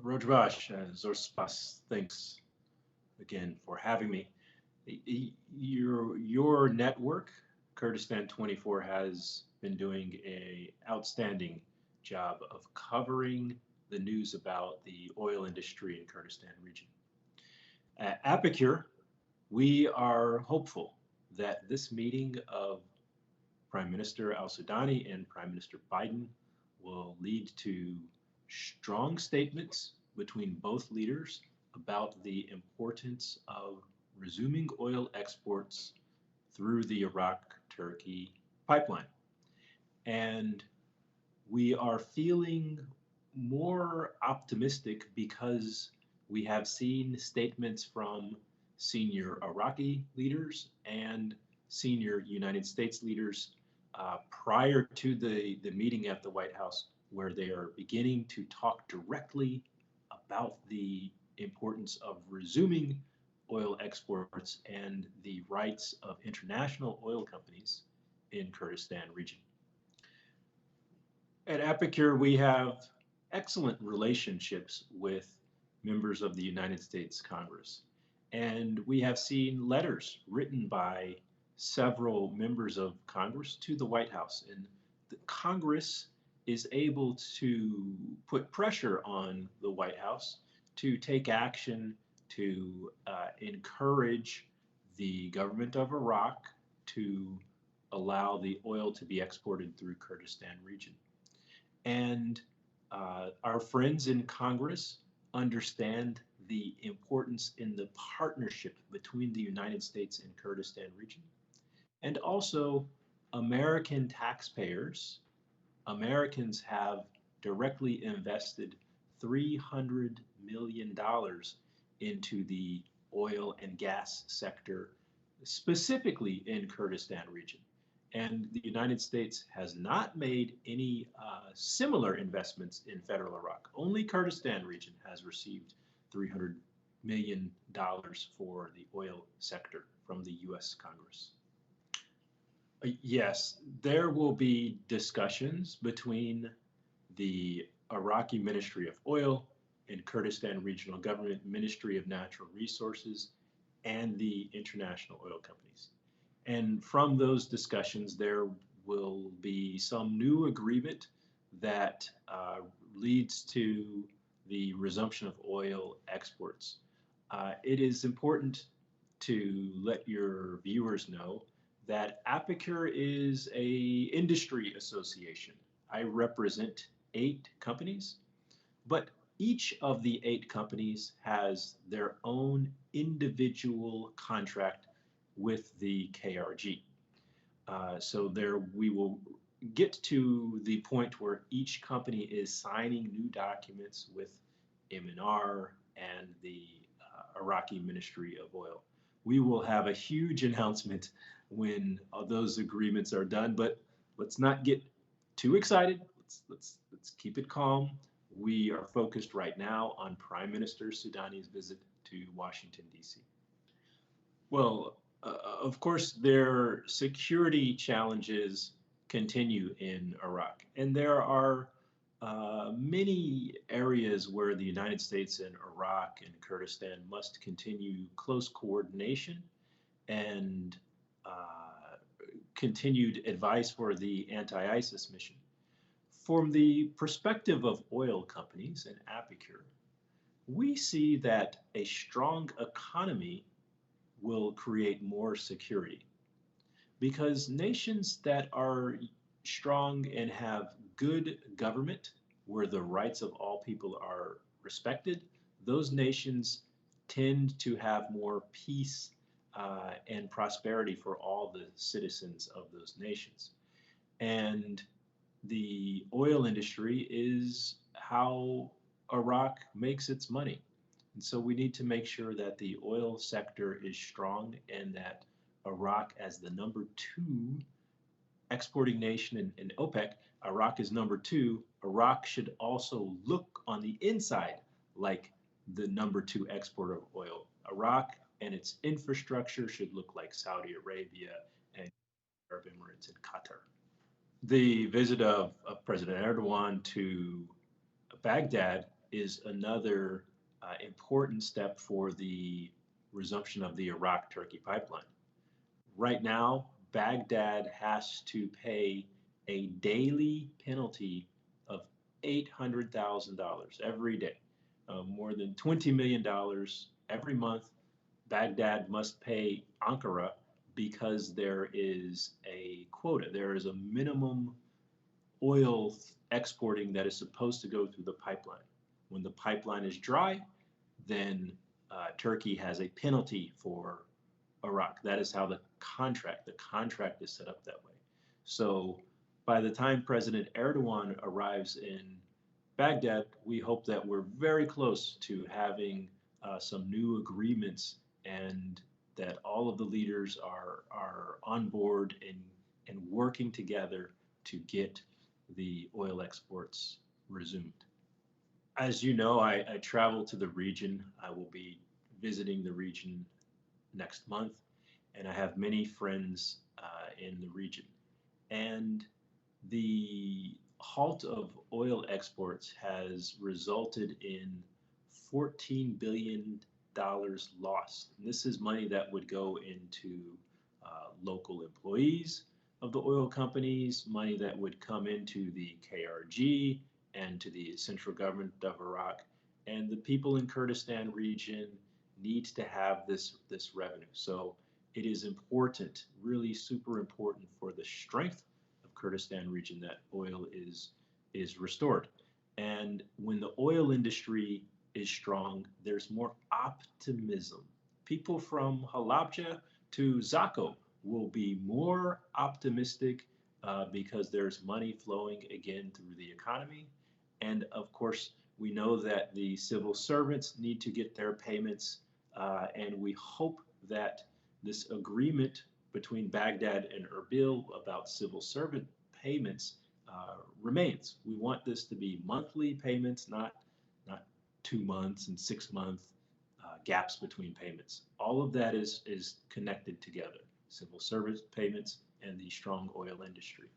Rojvash, Zorspas, thanks again for having me. Your network, Kurdistan 24, has been doing a outstanding job of covering the news about the oil industry in Kurdistan region. At APIKUR, we are hopeful that this meeting of Prime Minister al-Sudani and Prime Minister Biden will lead to strong statements between both leaders about the importance of resuming oil exports through the Iraq-Turkey pipeline. And we are feeling more optimistic because we have seen statements from senior Iraqi leaders and senior United States leaders prior to the meeting at the White House, where they are beginning to talk directly about the importance of resuming oil exports and the rights of international oil companies in Kurdistan region. At APIKUR, we have excellent relationships with members of the United States Congress. And we have seen letters written by several members of Congress to the White House. And the Congress is able to put pressure on the White House to take action to encourage the government of Iraq to allow the oil to be exported through Kurdistan region. And our friends in Congress understand the importance in the partnership between the United States and Kurdistan region. And also, American taxpayers, Americans have directly invested $300 million into the oil and gas sector, specifically in Kurdistan region. And the United States has not made any similar investments in federal Iraq. Only Kurdistan region has received $300 million for the oil sector from the US Congress. Yes, there will be discussions between the Iraqi Ministry of Oil and Kurdistan Regional Government Ministry of Natural Resources and the international oil companies. And from those discussions, there will be some new agreement that leads to the resumption of oil exports. It is important to let your viewers know that APIKUR is a industry association. I represent 8 companies, but each of the 8 companies has their own individual contract with the KRG. So there we will get to the point where each company is signing new documents with MNR and the Iraqi Ministry of Oil. We will have a huge announcement when those agreements are done, but let's not get too excited. Let's keep it calm. We are focused right now on Prime Minister Sudani's visit to Washington, D.C. Well, of course, their security challenges continue in Iraq, and there are many areas where the United States and Iraq and Kurdistan must continue close coordination and continued advice for the anti-ISIS mission. From the perspective of oil companies and APIKUR, we see that a strong economy will create more security, because nations that are strong and have good government where the rights of all people are respected, those nations tend to have more peace and prosperity for all the citizens of those nations. And the oil industry is how Iraq makes its money. And so we need to make sure that the oil sector is strong and that Iraq, as the number 2 exporting nation in OPEC, Iraq is number 2. Iraq should also look on the inside like the number 2 exporter of oil. Iraq and its infrastructure should look like Saudi Arabia and Arab Emirates and Qatar. The visit of President Erdogan to Baghdad is another important step for the resumption of the Iraq-Turkey pipeline. Right now, Baghdad has to pay a daily penalty of $800,000 every day, more than $20 million every month. Baghdad must pay Ankara because there is a quota. There is a minimum oil exporting that is supposed to go through the pipeline. When the pipeline is dry, then Turkey has a penalty for Iraq. That is how the contract is set up that way. So by the time President Erdogan arrives in Baghdad, we hope that we're very close to having some new agreements, and that all of the leaders are on board and working together to get the oil exports resumed. As you know, I travel to the region. I will be visiting the region next month, and I have many friends in the region. And the halt of oil exports has resulted in $14 billion lost. And this is money that would go into local employees of the oil companies, money that would come into the KRG and to the central government of Iraq. And the people in Kurdistan region need to have this revenue. So it is important, really super important for the strength of Kurdistan region that oil is restored. And when the oil industry is strong, there's more optimism. People from Halabja to Zako will be more optimistic because there's money flowing again through the economy. And of course, we know that the civil servants need to get their payments, and we hope that this agreement between Baghdad and Erbil about civil servant payments remains. We want this to be monthly payments, not 2 months and 6 month gaps between payments. All of that is connected together, civil service payments and the strong oil industry.